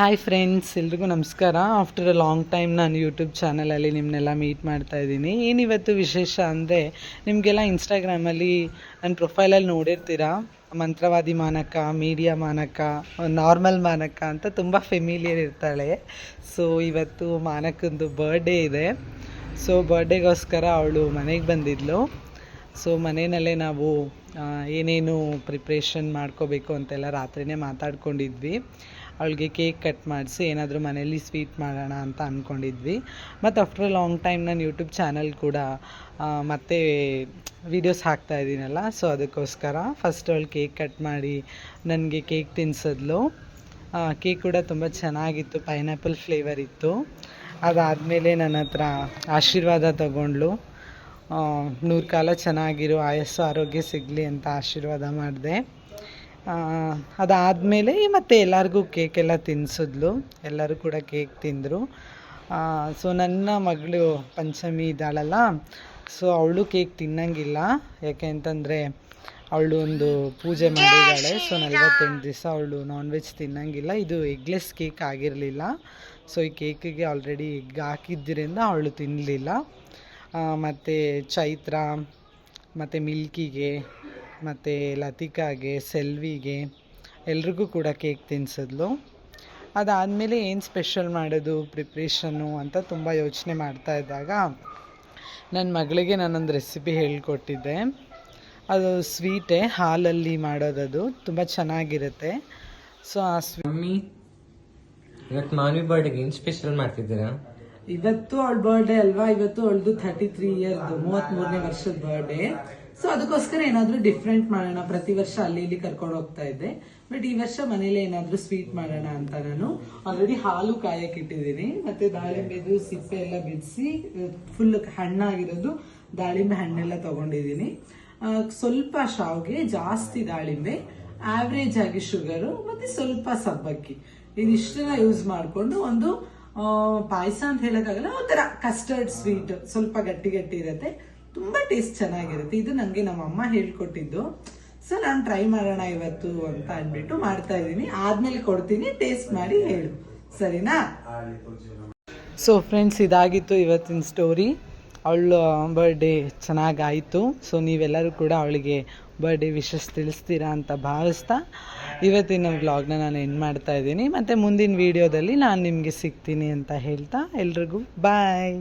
Hi friends, ಎಲ್ರಿಗೂ ನಮಸ್ಕಾರ. After a long time ನಾನು ಯೂಟ್ಯೂಬ್ ಚಾನಲಲ್ಲಿ ನಿಮ್ಮನ್ನೆಲ್ಲ ಮೀಟ್ ಮಾಡ್ತಾ ಇದ್ದೀನಿ. ಏನಿವತ್ತು ವಿಶೇಷ ಅಂದರೆ, ನಿಮಗೆಲ್ಲ ಇನ್ಸ್ಟಾಗ್ರಾಮಲ್ಲಿ ನನ್ನ ಪ್ರೊಫೈಲಲ್ಲಿ ನೋಡಿರ್ತೀರಾ, ಮಂತ್ರವಾದಿ ಮಾನಕ, ಮೀಡಿಯಾ ಮಾನಕ, ನಾರ್ಮಲ್ ಮಾನಕ ಅಂತ ತುಂಬ ಫೆಮಿಲಿಯರ್ ಇರ್ತಾಳೆ. ಸೊ ಇವತ್ತು ಮಾನಕಂದು ಬರ್ಡೇ ಇದೆ. ಸೊ ಬರ್ಡೇಗೋಸ್ಕರ ಅವಳು ಮನೆಗೆ ಬಂದಿದ್ಲು. ಸೊ ಮನೆಯಲ್ಲೇ ನಾವು ಏನೇನು ಪ್ರಿಪ್ರೇಷನ್ ಮಾಡ್ಕೋಬೇಕು ಅಂತೆಲ್ಲ ರಾತ್ರಿಯೇ ಮಾತಾಡ್ಕೊಂಡಿದ್ವಿ. ಅವಳಿಗೆ ಕೇಕ್ ಕಟ್ ಮಾಡಿಸಿ ಏನಾದರೂ ಮನೇಲಿ ಸ್ವೀಟ್ ಮಾಡೋಣ ಅಂತ ಅಂದ್ಕೊಂಡಿದ್ವಿ. ಮತ್ತು ಆಫ್ಟರ್ ಅ ಲಾಂಗ್ ಟೈಮ್ ನಾನು ಯೂಟ್ಯೂಬ್ ಚಾನಲ್ ಕೂಡ ಮತ್ತೆ ವೀಡಿಯೋಸ್ ಹಾಕ್ತಾ ಇದ್ದೀನಲ್ಲ, ಸೊ ಅದಕ್ಕೋಸ್ಕರ ಫಸ್ಟ್ ಅವಳು ಕೇಕ್ ಕಟ್ ಮಾಡಿ ನನಗೆ ಕೇಕ್ ತಿನ್ನಿಸಿದ್ಲು. ಕೇಕ್ ಕೂಡ ತುಂಬ ಚೆನ್ನಾಗಿತ್ತು, ಪೈನಾಪಲ್ ಫ್ಲೇವರ್ ಇತ್ತು. ಅದಾದಮೇಲೆ ನನ್ನ ಹತ್ರ ಆಶೀರ್ವಾದ ತಗೊಂಡ್ಳು. 100 ಕಾಲ ಚೆನ್ನಾಗಿರೋ, ಆಯಸ್ಸು ಆರೋಗ್ಯ ಸಿಗಲಿ ಅಂತ ಆಶೀರ್ವಾದ ಮಾಡಿದೆ. ಅದಾದಮೇಲೆ ಮತ್ತೆ ಎಲ್ಲರಿಗೂ ಕೇಕೆಲ್ಲ ತಿನ್ನಿಸಿದ್ಲು. ಎಲ್ಲರೂ ಕೂಡ ಕೇಕ್ ತಿಂದರು. ಸೊ ನನ್ನ ಮಗಳು ಪಂಚಮಿ ಇದ್ದಾಳಲ್ಲ, ಸೊ ಅವಳು ಕೇಕ್ ತಿನ್ನಂಗಿಲ್ಲ. ಯಾಕೆ ಅಂತಂದರೆ ಅವಳು ಒಂದು ಪೂಜೆ ಮಾಡಿದ್ದಾಳೆ. ಸೊ 48 ದಿವಸ ಅವಳು ನಾನ್ ವೆಜ್ ತಿನ್ನಂಗಿಲ್ಲ. ಇದು ಎಗ್ಲೆಸ್ ಕೇಕ್ ಆಗಿರಲಿಲ್ಲ. ಸೊ ಈ ಕೇಕಿಗೆ ಆಲ್ರೆಡಿ ಎಗ್ ಹಾಕಿದ್ದರಿಂದ ಅವಳು ತಿನ್ನಲಿಲ್ಲ. ಮತ್ತು ಚೈತ್ರ ಮತ್ತು ಮಿಲ್ಕಿಗೆ ಮತ್ತು ಲತಿಕಾಗೆ, ಸೆಲ್ವಿಗೆ ಎಲ್ರಿಗೂ ಕೂಡ ಕೇಕ್ ತಿನ್ನಿಸಿದ್ಲು. ಅದಾದಮೇಲೆ ಏನು ಸ್ಪೆಷಲ್ ಮಾಡೋದು ಪ್ರಿಪ್ರೇಷನ್ನು ಅಂತ ತುಂಬ ಯೋಚನೆ ಮಾಡ್ತಾ ಇದ್ದಾಗ ನನ್ನ ಮಗಳಿಗೆ ನಾನೊಂದು ರೆಸಿಪಿ ಹೇಳ್ಕೊಟ್ಟಿದ್ದೆ. ಅದು ಸ್ವೀಟೇ, ಹಾಲಲ್ಲಿ ಮಾಡೋದದು, ತುಂಬ ಚೆನ್ನಾಗಿರುತ್ತೆ. ಸೊ ಆ ಇವತ್ತು ಮಾನ್ವಿ ಬರ್ಡೇಗೆ ಏನು ಸ್ಪೆಷಲ್ ಮಾಡ್ತಿದ್ದೀರಾ? ಇವತ್ತು ಅವಳ ಬರ್ಡೇ ಅಲ್ವಾ, ಇವತ್ತು ಅವಳದು 33 ಇಯರ್ದು 33ನೇ ವರ್ಷದ ಬರ್ಡೇ. ಸೊ ಅದಕ್ಕೋಸ್ಕರ ಏನಾದರೂ ಡಿಫ್ರೆಂಟ್ ಮಾಡೋಣ. ಪ್ರತಿ ವರ್ಷ ಅಲ್ಲಿ ಇಲ್ಲಿ ಕರ್ಕೊಂಡು ಹೋಗ್ತಾ ಇದ್ದೆ, ಬಟ್ ಈ ವರ್ಷ ಮನೇಲಿ ಏನಾದರೂ ಸ್ವೀಟ್ ಮಾಡೋಣ ಅಂತ ನಾನು ಆಲ್ರೆಡಿ ಹಾಲು ಕಾಯಕ್ಕೆ ಇಟ್ಟಿದ್ದೀನಿ. ಮತ್ತೆ ದಾಳಿಂಬೆದು ಸಿಪ್ಪೆ ಎಲ್ಲ ಬಿಡಿಸಿ ಫುಲ್ ಹಣ್ಣಾಗಿರೋದು ದಾಳಿಂಬೆ ಹಣ್ಣೆಲ್ಲ ತಗೊಂಡಿದ್ದೀನಿ. ಸ್ವಲ್ಪ ಶಾವ್ಗೆ, ಜಾಸ್ತಿ ದಾಳಿಂಬೆ, ಆವ್ರೇಜ್ ಆಗಿ ಶುಗರು, ಮತ್ತೆ ಸ್ವಲ್ಪ ಸಬ್ಬಕ್ಕಿ, ಇದಿಷ್ಟನ್ನ ಯೂಸ್ ಮಾಡಿಕೊಂಡು ಒಂದು ಪಾಯಸ ಅಂತ ಹೇಳಕ್ಕಾಗಲ್ಲ, ಒಂಥರ ಕಸ್ಟರ್ಡ್ ಸ್ವೀಟ್, ಸ್ವಲ್ಪ ಗಟ್ಟಿ ಗಟ್ಟಿ ಇರುತ್ತೆ, ತುಂಬಾ ಟೇಸ್ಟ್ ಚೆನ್ನಾಗಿರುತ್ತೆ. ಇದು ನನಗೆ ನಮ್ಮ ಅಮ್ಮ ಹೇಳ್ಕೊಟ್ಟಿದ್ದು. ಸೊ ನಾನು ಟ್ರೈ ಮಾಡೋಣ ಇವತ್ತು ಅಂತ ಅಂದ್ಬಿಟ್ಟು ಮಾಡ್ತಾ ಇದ್ದೀನಿ. ಆದ್ಮೇಲೆ ಕೊಡ್ತೀನಿ, ಟೇಸ್ಟ್ ಮಾಡಿ ಹೇಳು, ಸರಿನಾ? ಸೊ ಫ್ರೆಂಡ್ಸ್, ಇದಾಗಿತ್ತು ಇವತ್ತಿನ ಸ್ಟೋರಿ. ಅವಳು ಬರ್ಡೇ ಚೆನ್ನಾಗಾಯಿತು. ಸೊ ನೀವೆಲ್ಲರೂ ಕೂಡ ಅವಳಿಗೆ ಬರ್ಡೇ ವಿಶಸ್ ತಿಳಿಸ್ತೀರಾ ಅಂತ ಭಾವಿಸ್ತಾ ಇವತ್ತಿನ ವ್ಲಾಗ್ನ ನಾನು ಎಂಡ್ ಮಾಡ್ತಾ ಇದ್ದೀನಿ. ಮತ್ತು ಮುಂದಿನ ವೀಡಿಯೋದಲ್ಲಿ ನಾನು ನಿಮಗೆ ಸಿಗ್ತೀನಿ ಅಂತ ಹೇಳ್ತಾ ಎಲ್ರಿಗೂ ಬಾಯ್.